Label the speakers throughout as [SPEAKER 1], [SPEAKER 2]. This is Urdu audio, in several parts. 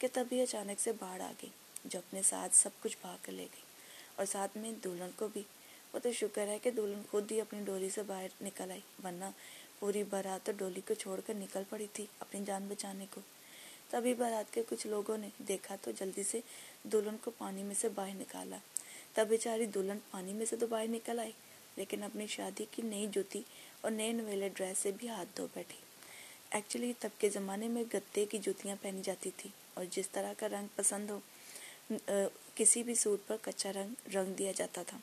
[SPEAKER 1] کہ تبھی اچانک سے باڑھ آ گئی جو اپنے ساتھ سب کچھ بہا کر لے گئی، اور ساتھ میں دلہن کو بھی۔ وہ تو شکر ہے کہ دلہن خود ہی اپنی ڈولی سے باہر نکل آئی، ورنہ پوری بارات تو ڈولی کو چھوڑ کر نکل پڑی تھی اپنی جان بچانے کو۔ تبھی بارات کے کچھ لوگوں نے دیکھا تو جلدی سے دلہن کو پانی میں سے باہر نکالا۔ تب بیچاری دلہن پانی میں سے تو باہر نکل آئی، لیکن اپنی شادی کی نئی جوتی اور نئے نویلے ڈریس سے بھی ہاتھ دھو بیٹھی۔ ایکچولی تب کے زمانے میں گتے کی جوتیاں پہنی جاتی تھی، اور جس طرح کا رنگ پسند ہو کسی بھی سوٹ پر کچا رنگ دیا جاتا تھا۔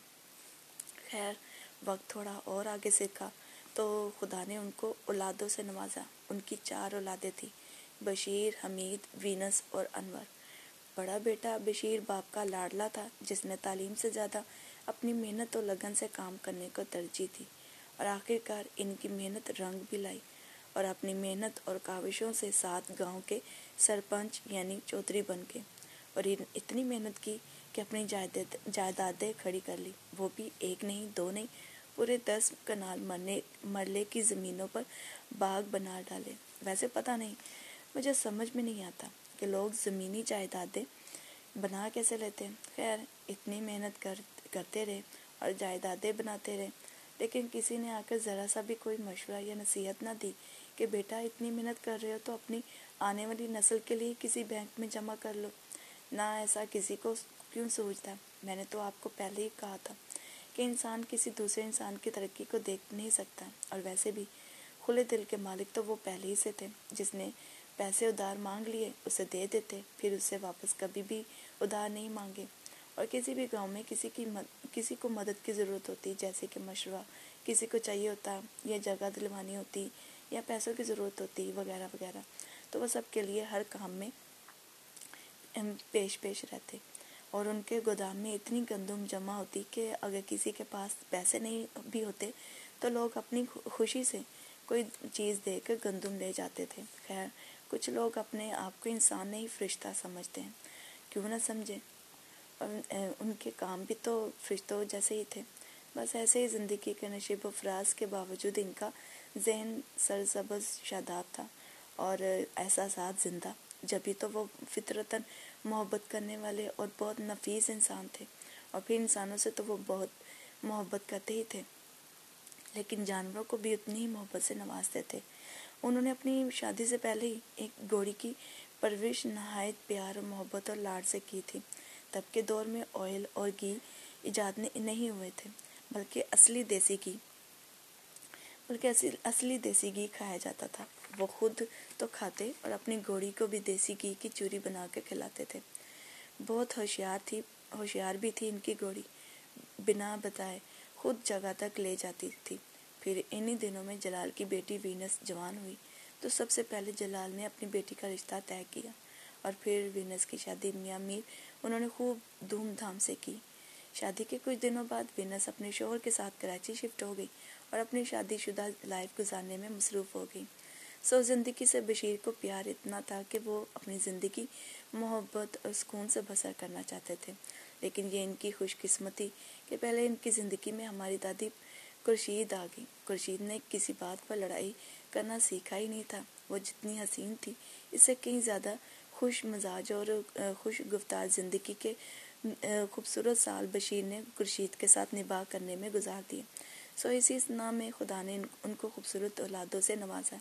[SPEAKER 1] خیر وقت تھوڑا اور آگے سیکھا تو خدا نے ان کو اولادوں سے نوازا۔ ان کی 4 اولادیں تھیں، بشیر، حمید، وینس اور انور۔ بڑا بیٹا بشیر باپ کا لاڈلا تھا، جس نے تعلیم سے زیادہ اپنی محنت اور لگن سے کام کرنے کو ترجیح دی، اور آخرکار ان کی محنت رنگ بھی لائی، اور اپنی محنت اور کاوشوں سے 7 گاؤں کے سرپنچ یعنی چودھری بن گئے، اور اتنی محنت کی کہ اپنی جائیدادیں کھڑی کر لی، وہ بھی 1 نہیں 2 نہیں، پورے 10 کنال مرلے کی زمینوں پر باغ بنا ڈالے۔ ویسے پتہ نہیں، مجھے سمجھ میں نہیں آتا کہ لوگ زمینی جائیدادیں بنا کیسے لیتے ہیں۔ خیر اتنی محنت کرتے رہے اور جائیدادیں بناتے رہے، لیکن کسی نے آ کر ذرا سا بھی کوئی مشورہ یا نصیحت نہ دی کہ بیٹا اتنی محنت کر رہے ہو تو اپنی آنے والی نسل کے لیے کسی بینک میں جمع کر لو۔ نہ ایسا کسی کو کیوں سوچتا؟ میں نے تو آپ کو پہلے ہی کہا تھا کہ انسان کسی دوسرے انسان کی ترقی کو دیکھ نہیں سکتا، اور ویسے بھی کھلے دل کے مالک تو وہ پہلے ہی سے تھے۔ جس نے پیسے ادھار مانگ لیے اسے دے دیتے، پھر اس سے واپس کبھی بھی ادھار نہیں مانگے۔ اور کسی بھی گاؤں میں کسی کو مدد کی ضرورت ہوتی، جیسے کہ مشورہ کسی کو چاہیے ہوتا، یا جگہ دلوانی ہوتی، یا پیسوں کی ضرورت ہوتی وغیرہ وغیرہ، تو وہ سب کے لیے ہر کام میں پیش رہتے، اور ان کے گودام میں اتنی گندم جمع ہوتی کہ اگر کسی کے پاس پیسے نہیں بھی ہوتے تو لوگ اپنی خوشی سے کوئی چیز دے کر گندم لے جاتے تھے۔ خیر کچھ لوگ اپنے آپ کو انسان نہیں فرشتہ سمجھتے ہیں، کیوں نہ سمجھیں، اور ان کے کام بھی تو فرشتوں جیسے ہی تھے۔ بس ایسے ہی زندگی کے نشیب و فراز کے باوجود ان کا ذہن سرسبز شاداب تھا اور احساسات زندہ، جبھی تو وہ فطرتاً محبت کرنے والے اور بہت نفیس انسان تھے، اور پھر انسانوں سے تو وہ بہت محبت کرتے ہی تھے، لیکن جانوروں کو بھی اتنی ہی محبت سے نوازتے تھے۔ انہوں نے اپنی شادی سے پہلے ہی ایک گھوڑی کی پرورش نہایت پیار اور محبت اور لاڈ سے کی تھی۔ تب کے دور میں آئل اور گھی ایجاد نہیں ہوئے تھے، بلکہ اصلی دیسی گھی کھایا جاتا تھا۔ وہ خود تو کھاتے اور اپنی گھوڑی کو بھی دیسی گھی کی چوری بنا کے کھلاتے تھے۔ بہت ہوشیار بھی تھی ان کی گھوڑی، بنا بتائے خود جگہ تک لے جاتی تھی۔ پھر انہی دنوں میں جلال کی بیٹی وینس جوان ہوئی تو سب سے پہلے جلال نے اپنی بیٹی کا رشتہ طے کیا، اور پھر وینس کی شادی میاں میر انہوں نے خوب دھوم دھام سے کی۔ شادی کے کچھ دنوں بعد وینس اپنے شوہر کے ساتھ کراچی شفٹ ہو گئی اور اپنی شادی شدہ لائف گزارنے میں مصروف ہو گئی۔ زندگی سے بشیر کو پیار اتنا تھا کہ وہ اپنی زندگی محبت اور سکون سے بسر کرنا چاہتے تھے، لیکن یہ ان کی خوش قسمتی کہ پہلے ان کی زندگی میں ہماری دادی خورشید آ گئی۔ خورشید نے کسی بات پر لڑائی کرنا سیکھا ہی نہیں تھا۔ وہ جتنی حسین تھی، اس سے کہیں زیادہ خوش مزاج اور خوش گفتار زندگی کے خوبصورت سال بشیر نے خورشید کے ساتھ نباہ کرنے میں گزار دیے۔ اسی نام میں خدا نے ان کو خوبصورت اولادوں سے نوازا۔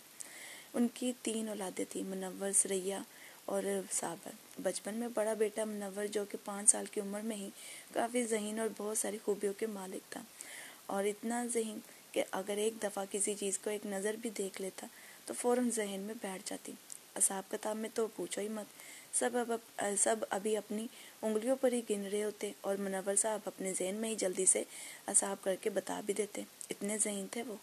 [SPEAKER 1] ان کی 3 اولادیں تھیں، منور، ثریا اور صابر۔ بچپن میں بڑا بیٹا منور جو کہ 5 سال کی عمر میں ہی کافی ذہین اور بہت ساری خوبیوں کے مالک تھا، اور اتنا ذہین کہ اگر ایک دفعہ کسی چیز کو ایک نظر بھی دیکھ لیتا تو فوراً ذہن میں بیٹھ جاتی۔ حساب کتاب میں تو پوچھو ہی مت، سب ابھی اپنی انگلیوں پر ہی گن رہے ہوتے، اور منور صاحب اپنے ذہن میں ہی جلدی سے حساب کر کے بتا بھی دیتے، اتنے ذہین تھے وہ۔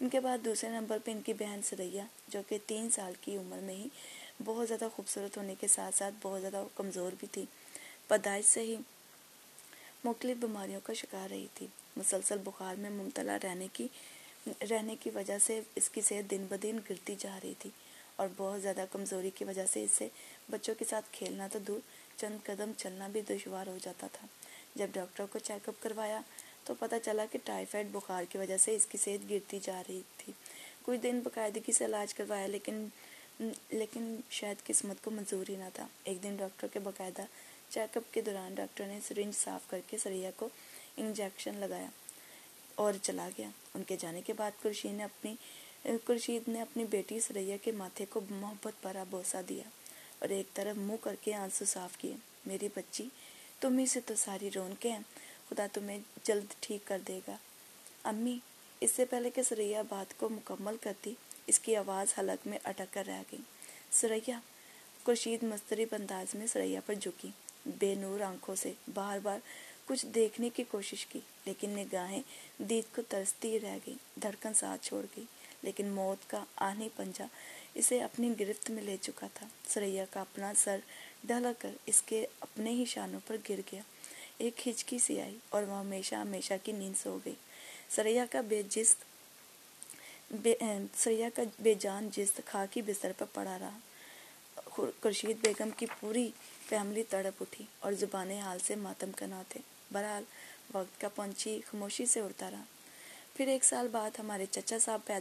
[SPEAKER 1] ان کے بعد دوسرے نمبر پہ ان کی بہن ثریا، جو کہ 3 سال کی عمر میں ہی بہت زیادہ خوبصورت ہونے کے ساتھ ساتھ بہت زیادہ کمزور بھی تھی، پیدائش سے ہی مختلف بیماریوں کا شکار رہی تھی۔ مسلسل بخار میں مبتلا رہنے کی وجہ سے اس کی صحت دن بدن گرتی جا رہی تھی، اور بہت زیادہ کمزوری کی وجہ سے اس سے بچوں کے ساتھ کھیلنا تو دور، چند قدم چلنا بھی دشوار ہو جاتا تھا۔ جب ڈاکٹر کو چیک اپ کروایا تو پتہ چلا کہ ٹائیفائڈ بخار کی وجہ سے اس کی صحت گرتی جا رہی تھی۔ کچھ دن باقاعدگی سے علاج کروایا، لیکن لیکن شاید قسمت کو منظور ہی نہ تھا۔ ایک دن ڈاکٹر کے باقاعدہ چیک اپ کے دوران ڈاکٹر نے سرنج صاف کر کے سریا کو انجیکشن لگایا اور چلا گیا۔ ان کے جانے کے بعد خورشید نے اپنی بیٹی سریا کے ماتھے کو محبت بھرا بوسہ دیا اور ایک طرف منہ کر کے آنسو صاف کیے۔ میری بچی، تم ہی سے تو ساری رونقیں ہیں، خدا تمہیں جلد ٹھیک کر دے گا۔ امی، اس سے پہلے کہ سریا بات کو مکمل کرتی، اس کی آواز حلق میں اٹک کر رہ گئی۔ سریا! خورشید مضطرب انداز میں سریا پر جھکی، بے نور آنکھوں سے بار بار کچھ دیکھنے کی کوشش کی، لیکن نگاہیں دید کو ترستی رہ گئی۔ دھڑکن ساتھ چھوڑ گئی، لیکن موت کا آہنی پنجہ اسے اپنی گرفت میں لے چکا تھا۔ سریا کا اپنا سر ڈھلا کر اس کے اپنے ہی شانوں پر گر گیا۔ ایک ہچکی سی آئی اور وہ ہمیشہ ہمیشہ کی نیند سو گئی۔ سریا کا بے جان جسم خاکی بستر پر پڑا رہا۔ خورشید بیگم کی پوری فیملی تڑپ اٹھی اور زبان حال سے ماتم کنا تھے۔ بہرحال وقت کا پنچھی خاموشی سے اڑتا رہا۔ پھر ایک سال بعد ہمارے چچا صابر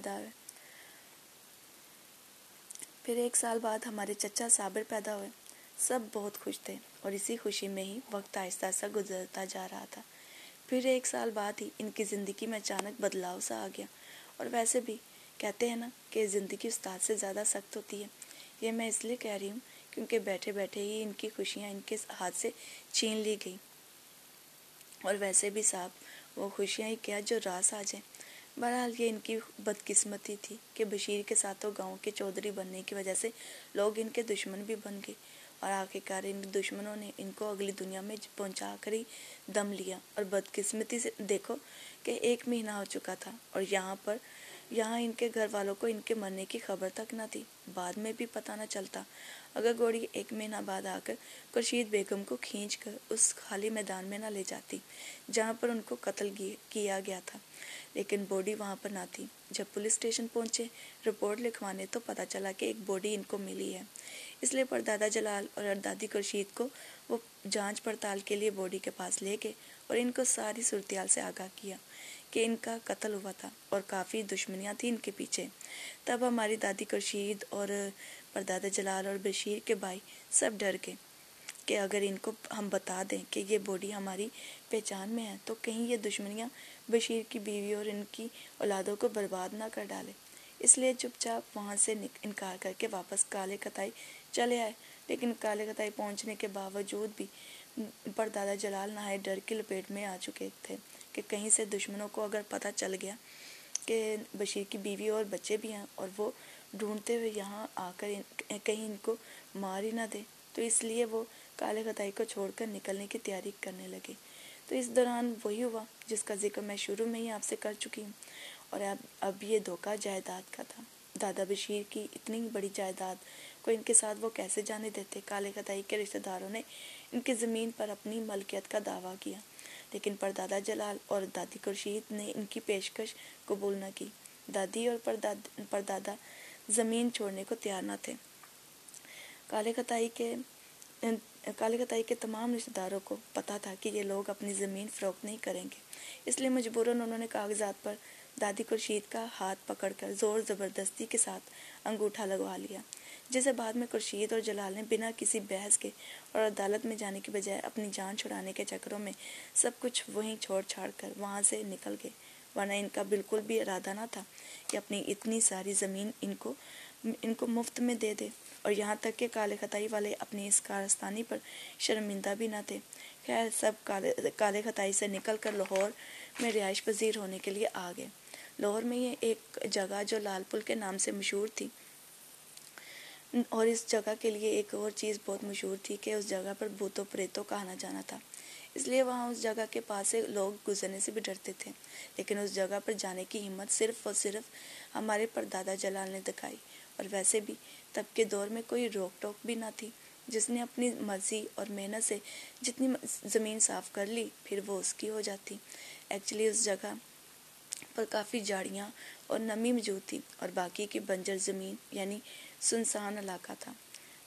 [SPEAKER 1] پیدا ہوئے۔ سب بہت خوش تھے اور اسی خوشی میں ہی وقت آہستہ آہستہ گزرتا جا رہا تھا۔ پھر ایک سال بعد ہی ان کی زندگی میں اچانک بدلاؤ سا آ گیا۔ اور ویسے بھی کہتے ہیں نا کہ زندگی استاد سے زیادہ سخت ہوتی ہے۔ یہ میں اس لیے کہہ رہی ہوں کیونکہ بیٹھے بیٹھے ہی ان کی خوشیاں ان کے ہاتھ سے چھین لی گئی۔ اور ویسے بھی صاحب، وہ خوشیاں ہی کیا جو راس آ جائیں۔ بہرحال یہ ان کی بدقسمتی تھی کہ بشیر کے ساتھوں گاؤں کے چودھری بننے کی وجہ سے لوگ ان کے دشمن بھی بن گئے، اور آخرکار ان دشمنوں نے ان کو اگلی دنیا میں پہنچا کر ہی دم لیا۔ اور بدقسمتی سے دیکھو کہ 1 مہینہ ہو چکا تھا اور یہاں ان کے گھر والوں کو ان کے مرنے کی خبر تک نہ تھی۔ بعد میں بھی پتہ نہ چلتا اگر گوڑی 1 مہینہ بعد آ کر خورشید بیگم کو کھینچ کر اس خالی میدان میں نہ لے جاتی جہاں پر ان کو قتل کیا گیا تھا، لیکن باڈی وہاں پر نہ تھی۔ جب پولیس اسٹیشن پہنچے رپورٹ لکھوانے تو پتہ چلا کہ ایک باڈی ان کو ملی ہے۔ اس لیے پردادا جلال اور دادی خورشید کو وہ جانچ پڑتال کے لیے باڈی کے پاس لے گئے اور ان کو ساری صورتحال سے آگاہ کیا کہ ان کا قتل ہوا تھا اور کافی دشمنیاں تھیں ان کے پیچھے۔ تب ہماری دادی خورشید اور پردادا جلال اور بشیر کے بھائی سب ڈر گئے کہ اگر ان کو ہم بتا دیں کہ یہ باڈی ہماری پہچان میں ہے تو کہیں یہ دشمنیاں بشیر کی بیوی اور ان کی اولادوں کو برباد نہ کر ڈالے۔ اس لیے چپ چاپ وہاں سے انکار کر کے واپس کالے کتائی چلے آئے، لیکن کالے کتائی پہنچنے کے باوجود بھی پردادا جلال نہایت ڈر کی لپیٹ میں آ چکے تھے کہ کہیں سے دشمنوں کو اگر پتہ چل گیا کہ بشیر کی بیوی اور بچے بھی ہیں اور وہ ڈھونڈتے ہوئے یہاں آ کر کہیں ان کو مار ہی نہ دے، تو اس لیے وہ کالے کتائی کو چھوڑ کر نکلنے کی تیاری کرنے لگے۔ تو اس دوران وہی ہوا جس کا ذکر میں شروع میں ہی آپ سے کر چکی ہوں، اور اب یہ دھوکہ جائیداد کا تھا۔ دادا بشیر کی اتنی بڑی جائیداد کو ان کے ساتھ وہ کیسے جانے دیتے؟ کالے کتائی کے رشتہ داروں نے ان کی زمین پر اپنی ملکیت کا دعویٰ کیا، لیکن پردادا جلال اور دادی خورشید نے ان کی پیشکش قبول نہ کی۔ دادی اور پردادا زمین چھوڑنے کو تیار نہ تھے۔ کالے کتائی کے تمام رشتہ داروں کو پتہ تھا کہ یہ لوگ اپنی زمین فروخت نہیں کریں گے، اس لیے مجبوراً انہوں نے کاغذات پر دادی خورشید کا ہاتھ پکڑ کر زور زبردستی کے ساتھ انگوٹھا لگوا لیا، جسے بعد میں خورشید اور جلال نے بنا کسی بحث کے اور عدالت میں جانے کے بجائے اپنی جان چھڑانے کے چکروں میں سب کچھ وہیں چھوڑ چھاڑ کر وہاں سے نکل گئے، ورنہ ان کا بالکل بھی ارادہ نہ تھا کہ اپنی اتنی ساری زمین ان کو مفت میں دے دے، اور یہاں تک کہ کالے کتائی والے اپنی اس کارستانی پر شرمندہ بھی نہ تھے۔ خیر، سب کالے کتائی سے نکل کر لاہور میں رہائش پذیر ہونے کے لیے آ گئے۔ لاہور میں یہ ایک جگہ جو لال پل کے نام سے مشہور تھی، اور اس جگہ کے لیے ایک اور چیز بہت مشہور تھی کہ اس جگہ پر بھوتوں پریتوں کا آنا جانا تھا، اس لیے وہاں اس جگہ کے پاس سے لوگ گزرنے سے بھی ڈرتے تھے، لیکن اس جگہ پر جانے کی ہمت صرف اور صرف ہمارے پردادا جلال نے دکھائی، اور ویسے بھی تب کے دور میں کوئی روک ٹوک بھی نہ تھی۔ جس نے اپنی مرضی اور محنت سے جتنی زمین صاف کر لی پھر وہ اس کی ہو جاتی۔ ایکچولی اس جگہ پر کافی جھاڑیاں اور نمی موجود تھی اور باقی کی بنجر زمین یعنی سنسان علاقہ تھا۔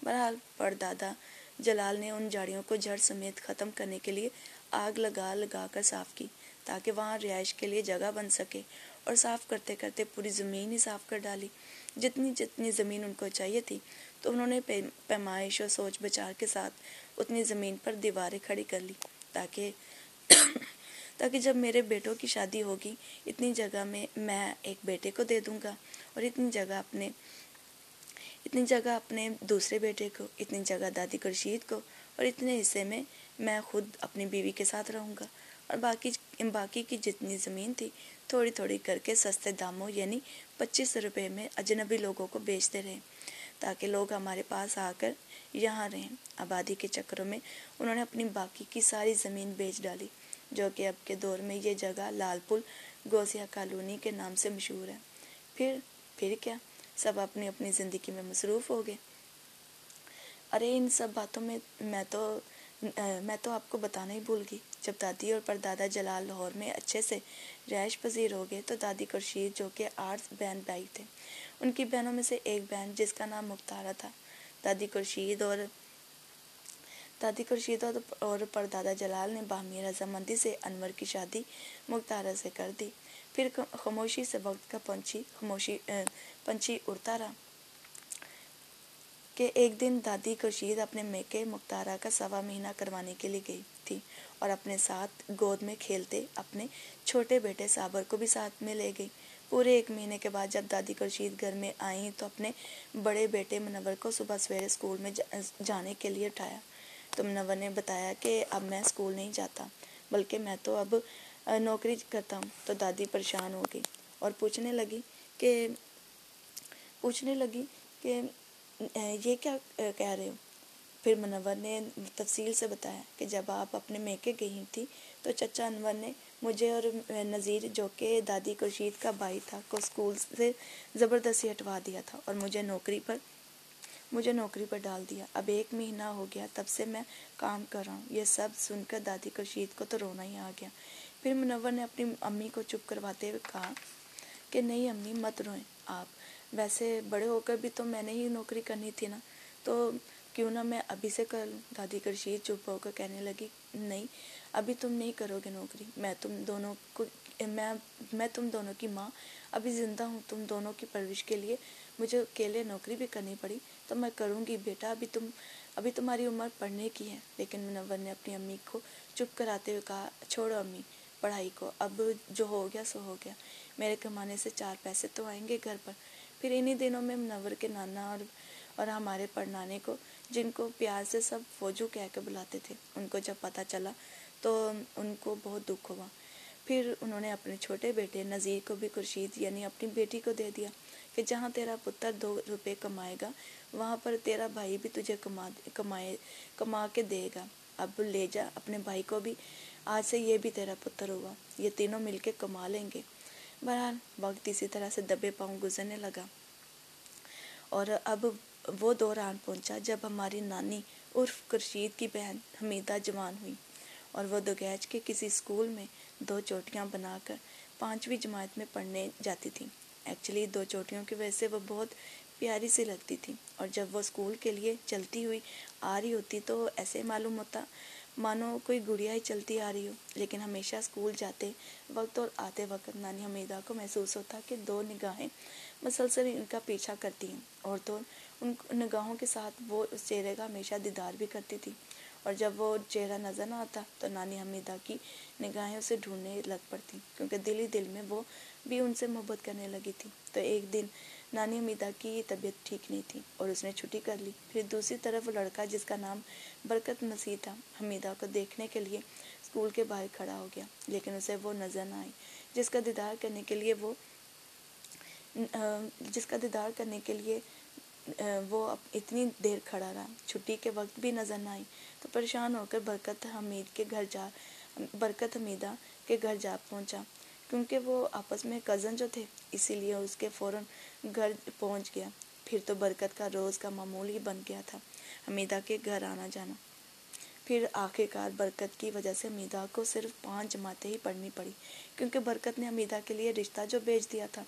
[SPEAKER 1] بہرحال پردادا جلال نے ان جھاڑیوں کو جڑ سمیت ختم کرنے کے لیے آگ لگا کر صاف کی تاکہ وہاں رہائش کے لیے جگہ بن سکے، اور صاف کرتے کرتے پوری زمین ہی صاف کر ڈالی۔ جتنی جتنی زمین ان کو چاہیے تھی تو انہوں نے پیمائش اور سوچ بچار کے ساتھ اتنی زمین پر دیواریں کھڑی کر لی تاکہ جب میرے بیٹوں کی شادی ہوگی اتنی جگہ میں ایک بیٹے کو دے دوں گا اور اتنی جگہ اپنے دوسرے بیٹے کو، اتنی جگہ دادی خورشید کو، اور اتنے حصے میں خود اپنی بیوی کے ساتھ رہوں گا، اور باقی کی جتنی زمین تھی تھوڑی تھوڑی کر کے سستے داموں یعنی 25 روپے میں اجنبی لوگوں کو بیچتے رہے تاکہ لوگ ہمارے پاس آ کر یہاں رہیں۔ آبادی کے چکروں میں انہوں نے اپنی باقی کی ساری زمین بیچ ڈالی، جو کہ اب کے دور میں یہ جگہ لال پل گوسیا کالونی کے نام سے مشہور ہے۔ پھر کیا، سب اپنی اپنی زندگی میں مصروف ہو گئے۔ ارے ان سب باتوں میں میں تو آپ کو بتانا ہی بھول گئی، جب دادی اور پردادا جلال لاہور میں اچھے سے رہائش پذیر ہو گئے تو دادی خورشید جو کہ 8 بہن بھائی تھے، ان کی بہنوں میں سے ایک بہن جس کا نام مختارہ تھا، دادی خورشید اور پردادا جلال نے باہمی رضامندی سے انور کی شادی مختارہ سے کر دی۔ پھر خاموشی سے وقت کا پنچھی اڑتا رہا کہ ایک دن دادی خورشید اپنے میکے مختارہ کا 1.25 مہینہ کروانے کے لیے گئی تھی اور اپنے ساتھ گود میں کھیلتے اپنے چھوٹے بیٹے صابر کو بھی ساتھ میں لے گئی۔ پورے 1 مہینے کے بعد جب دادی خورشید گھر میں آئیں تو اپنے بڑے بیٹے منور کو صبح سویرے اسکول میں جانے کے لیے اٹھایا تو منور نے بتایا کہ اب میں اسکول نہیں جاتا بلکہ میں تو اب نوکری کرتا ہوں۔ تو دادی پریشان ہو گئی اور پوچھنے لگی کہ یہ کیا کہہ رہے ہو؟ پھر منور نے تفصیل سے بتایا کہ جب آپ اپنے میکے گئی تھی تو چچا انور نے مجھے اور نذیر جو کہ دادی خورشید کا بھائی تھا کو اسکول سے زبردستی ہٹوا دیا تھا اور مجھے نوکری پر ڈال دیا۔ اب 1 مہینہ ہو گیا تب سے میں کام کر رہا ہوں۔ یہ سب سن کر دادی خورشید کو تو رونا ہی آ گیا۔ پھر منور نے اپنی امی کو چپ کرواتے ہوئے کہا کہ نہیں امی مت روئیں آپ، ویسے بڑے ہو کر بھی تو میں نے ہی نوکری کرنی تھی نا، تو کیوں نہ میں ابھی سے کر لوں۔ دادی خورشید چپ ہو کر کہنے لگی نہیں ابھی تم نہیں کرو گے نوکری، میں تم دونوں کی ماں ابھی زندہ ہوں، تم دونوں کی پرورش کے لیے مجھے اکیلے نوکری بھی کرنی پڑی تو میں کروں گی بیٹا، ابھی تمہاری عمر پڑھنے کی ہے۔ لیکن منور نے اپنی امی کو چپ کراتے ہوئے کہا چھوڑو امی پڑھائی کو، اب جو ہو گیا سو ہو گیا، میرے کمانے سے 4 پیسے تو آئیں گے گھر پر۔ پھر انہی دنوں میں منور کے نانا اور ہمارے پڑنانے کو، جن کو پیار سے سب فوجو کہہ کے بلاتے تھے، ان کو جب پتہ چلا تو ان کو بہت دکھ ہوا۔ پھر انہوں نے اپنے چھوٹے بیٹے نذیر کو بھی خورشید یعنی اپنی بیٹی کو دے دیا کہ جہاں تیرا پتر 2 روپے کمائے گا وہاں پر تیرا بھائی بھی تجھے کما کے دے گا، اب لے جا اپنے بھائی کو بھی، آج سے یہ بھی تیرا پتر ہوا، یہ تینوں مل کے کما لیں گے۔ بہرحال وقت اسی طرح سے دبے پاؤں گزرنے لگا اور اب وہ دوران پہنچا جب ہماری نانی عرف خورشید کی بہن حمیدہ جوان ہوئی اور وہ دوگیج کے کسی اسکول میں 2 چوٹیاں بنا کر 5ویں جماعت میں پڑھنے جاتی تھی۔ ایکچولی 2 چوٹیوں کی وجہ سے وہ بہت پیاری سی لگتی تھی اور جب وہ اسکول کے لیے چلتی ہوئی آ رہی ہوتی تو ایسے معلوم ہوتا مانو کوئی گڑیا ہی چلتی آ رہی ہو۔ لیکن ہمیشہ اسکول جاتے وقت اور آتے وقت نانی حمیدہ کو محسوس ہوتا کہ 2 نگاہیں مسلسل ان کا پیچھا کرتی ہیں اور تو ان نگاہوں کے ساتھ وہ اس چہرے کا ہمیشہ دیدار بھی کرتی تھی، اور جب وہ چہرہ نظر نہ آتا تو نانی حمیدہ کی نگاہیں اسے ڈھونڈنے لگ پڑتی کیونکہ دل ہی دل میں وہ بھی ان سے محبت کرنے لگی تھی۔ تو ایک دن نانی حمیدہ کی طبیعت ٹھیک نہیں تھی اور اس نے چھٹی کر لی۔ پھر دوسری طرف وہ لڑکا جس کا نام برکت مسیح تھا حمیدہ کو دیکھنے کے لیے اسکول کے باہر کھڑا ہو گیا، لیکن اسے وہ نظر نہ آئی جس کا دیدار کرنے کے لیے وہ اتنی دیر کھڑا رہا۔ چھٹی کے وقت بھی نظر نہ آئی تو پریشان ہو کر برکت حمیدہ کے گھر جا پہنچا، کیونکہ وہ آپس میں کزن جو تھے اسی لیے اس کے فوراً گھر پہنچ گیا۔ پھر تو برکت کا روز کا معمول ہی بن گیا تھا حمیدہ کے گھر آنا جانا۔ پھر آخرکار برکت کی وجہ سے حمیدہ کو صرف 5 جماعتیں ہی پڑھنی پڑی، کیونکہ برکت نے حمیدہ کے لیے رشتہ جو بھیج دیا تھا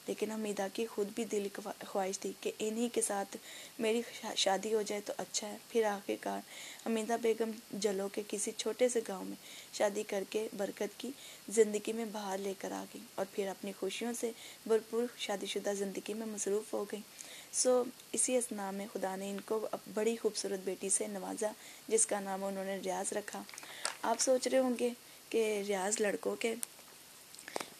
[SPEAKER 1] لیکن حمیدہ کی خود بھی دلی خواہش تھی کہ انہی کے ساتھ میری شادی ہو جائے تو اچھا ہے۔ پھر آخرکار حمیدہ بیگم جلو کے کسی چھوٹے سے گاؤں میں شادی کر کے برکت کی زندگی میں بہار لے کر آ گئی اور پھر اپنی خوشیوں سے بھرپور شادی شدہ زندگی میں مصروف ہو گئی۔ اسی اثناء میں خدا نے ان کو بڑی خوبصورت بیٹی سے نوازا جس کا نام انہوں نے ریاض رکھا۔ آپ سوچ رہے ہوں گے کہ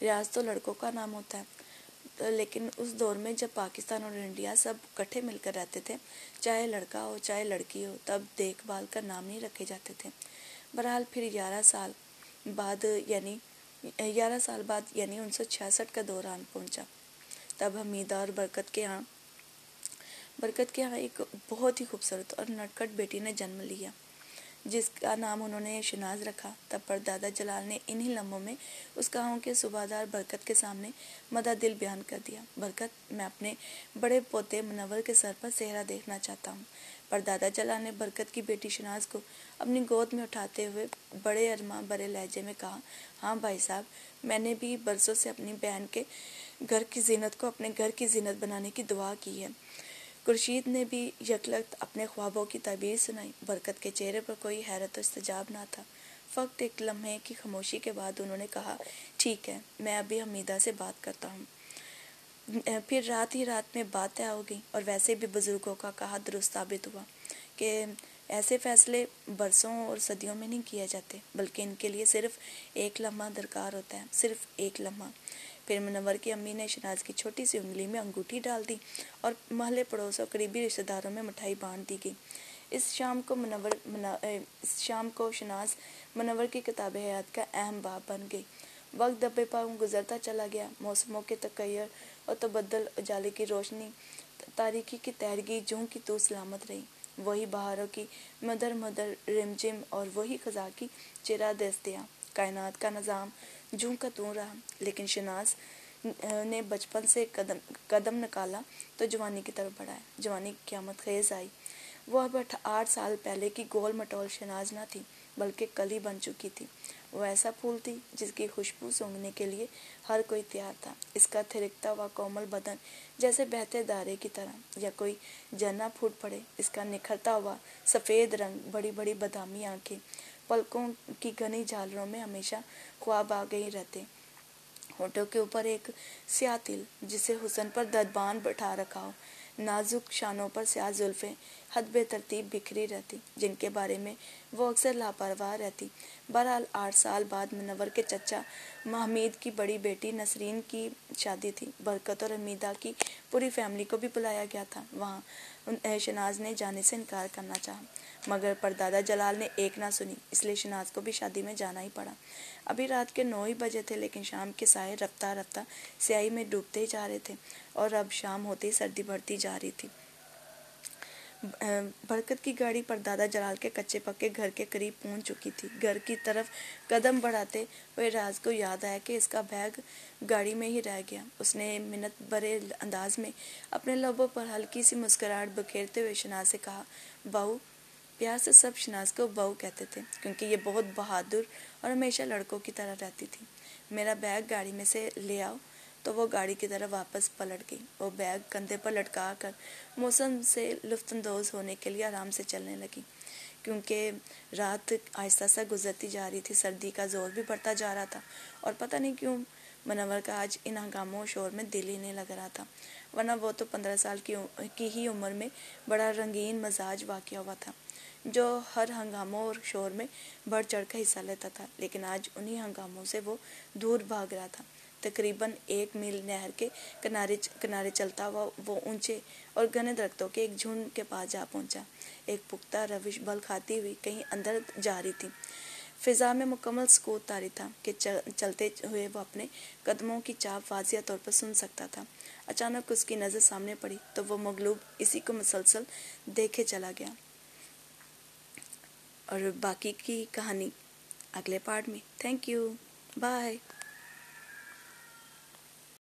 [SPEAKER 1] ریاض تو لڑکوں کا نام ہوتا ہے، لیکن اس دور میں جب پاکستان اور انڈیا سب اکٹھے مل کر رہتے تھے، چاہے لڑکا ہو چاہے لڑکی ہو، تب دیکھ بھال کر نام نہیں رکھے جاتے تھے۔ بہرحال پھر 11 سال بعد یعنی 1966 کا دوران پہنچا، تب حمیدہ اور برکت کے ہاں ایک بہت ہی خوبصورت اور نٹکھٹ بیٹی نے جنم لیا جس کا نام انہوں نے شناز رکھا۔ تب پر دادا جلال نے انہی لمحوں میں اس گاؤں کے صوبادار برکت کے سامنے مدح دل بیان کر دیا: برکت، میں اپنے بڑے پوتے منور کے سر پر سہرا دیکھنا چاہتا ہوں۔ پر دادا جلال نے برکت کی بیٹی شناز کو اپنی گود میں اٹھاتے ہوئے بڑے ارماں بھرے لہجے میں کہا: ہاں بھائی صاحب، میں نے بھی برسوں سے اپنی بہن کے گھر کی زینت کو اپنے گھر کی زینت بنانے کی دعا کی ہے۔ خورشید نے بھی یکلخت اپنے خوابوں کی تعبیر سنائی۔ برکت کے چہرے پر کوئی حیرت و استعجاب نہ تھا۔ فقط ایک لمحے کی خاموشی کے بعد انہوں نے کہا: ٹھیک ہے، میں ابھی حمیدہ سے بات کرتا ہوں۔ پھر رات ہی رات میں بات طے ہو گئی، اور ویسے بھی بزرگوں کا کہا درست ثابت ہوا کہ ایسے فیصلے برسوں اور صدیوں میں نہیں کیے جاتے، بلکہ ان کے لیے صرف ایک لمحہ درکار ہوتا ہے، صرف ایک لمحہ۔ پھر منور کی امی نے شناز کی چھوٹی سی انگلی میں انگوٹھی ڈال دی اور محلے پڑوس اور قریبی رشتہ داروں میں مٹھائی بانٹ دی گئی۔ اس شام کو شناز منور کی کتاب حیات کا اہم باب بن گئی۔ وقت دبے پاؤں گزرتا چلا گیا۔ موسموں کے تغیر اور تبدل، اجالے کی روشنی، تاریکی کی تیرگی، جوں کی توں سلامت رہی۔ وہی بہاروں کی مدر مدر رمجم اور وہی خزاں کی چرا دستیاں۔ کائنات کا نظام جوں کا توں رہا، لیکن شناز نے بچپن سے قدم نکالا تو جوانی کی طرف بڑھایا۔ جوانی قیامت خیز آئی۔ وہ اب 8 سال پہلے کی گول مٹول شناز نہ تھی، بلکہ کلی بن چکی تھی۔ وہ ایسا پھول تھی جس کی خوشبو سونگھنے کے لیے ہر کوئی تیار تھا۔ اس کا تھرکتا ہوا کومل بدن جیسے بہتے دھارے کی طرح، یا کوئی جھرنا پھوٹ پڑے۔ اس کا نکھرتا ہوا سفید رنگ، بڑی بڑی بادامی آنکھیں، پلکوں کی گھنی جھالروں میں ہمیشہ خواب آ گئی رہتے۔ ہونٹوں کے اوپر ایک سیاہ تل جسے حسن پر دربان بٹھا رکھا ہو۔ نازک شانوں پر سیاہ زلفیں حد بے ترتیب بکھری رہتی، جن کے بارے میں وہ اکثر لاپرواہ رہتی۔ بہرحال 8 سال بعد منور کے چچا حمید کی بڑی بیٹی نسرین کی شادی تھی۔ برکت اور حمیدہ کی پوری فیملی کو بھی بلایا گیا تھا۔ وہاں شناز نے جانے سے انکار کرنا چاہا، مگر پردادا جلال نے ایک نہ سنی، اس لیے شناز کو بھی شادی میں جانا ہی پڑا۔ ابھی رات کے 9 ہی بجے تھے، لیکن شام کے سائے رفتہ رفتہ سیاہی میں ڈوبتے ہی جا رہے تھے، اور اب شام ہوتے ہی سردی بڑھتی جا رہی تھی۔ برکت کی گاڑی پردادا جلال کے کچے پکے گھر کے قریب پہنچ چکی تھی۔ گھر کی طرف قدم بڑھاتے ہوئے راز کو یاد آیا کہ اس کا بیگ گاڑی میں ہی رہ گیا۔ اس نے منت بھرے انداز میں اپنے لبوں پر ہلکی سی مسکراہٹ بکھیرتے ہوئے شناز سے کہا: بہو۔ پیار سے سب شناز کو بہو کہتے تھے، کیونکہ یہ بہت بہادر اور ہمیشہ لڑکوں کی طرح رہتی تھی۔ میرا بیگ گاڑی میں سے لے آؤ۔ تو وہ گاڑی کی طرف واپس پلٹ گئی۔ وہ بیگ کندھے پر لٹکا کر موسم سے لطف اندوز ہونے کے لیے آرام سے چلنے لگی۔ کیونکہ رات آہستہ آہستہ گزرتی جا رہی تھی، سردی کا زور بھی بڑھتا جا رہا تھا، اور پتہ نہیں کیوں منور کا آج ان ہنگاموں و شور میں دل ہی نہیں لگ رہا تھا، ورنہ وہ تو 15 سال کی ہی عمر میں بڑا رنگین مزاج واقع ہوا تھا، جو ہر ہنگاموں اور شور میں بڑھ چڑھ کر حصہ لیتا تھا۔ لیکن آج انہی ہنگاموں سے وہ دور بھاگ رہا تھا۔ تقریباً 1 میل نہر کے کنارے چلتا ہوا وہ اونچے اور گھنے درختوں کے ایک جھنڈ کے پاس جا پہنچا۔ ایک پختہ روش بل کھاتی ہوئی کہیں اندر جا رہی تھی۔ فضا میں مکمل سکوت طاری تھا کہ چلتے ہوئے وہ اپنے قدموں کی چاپ واضح طور پر سن سکتا تھا۔ اچانک اس کی نظر سامنے پڑی تو وہ مغلوب اسی کو مسلسل دیکھے چلا گیا۔ اور باقی کی کہانی اگلے پارٹ میں۔ Thank you, bye.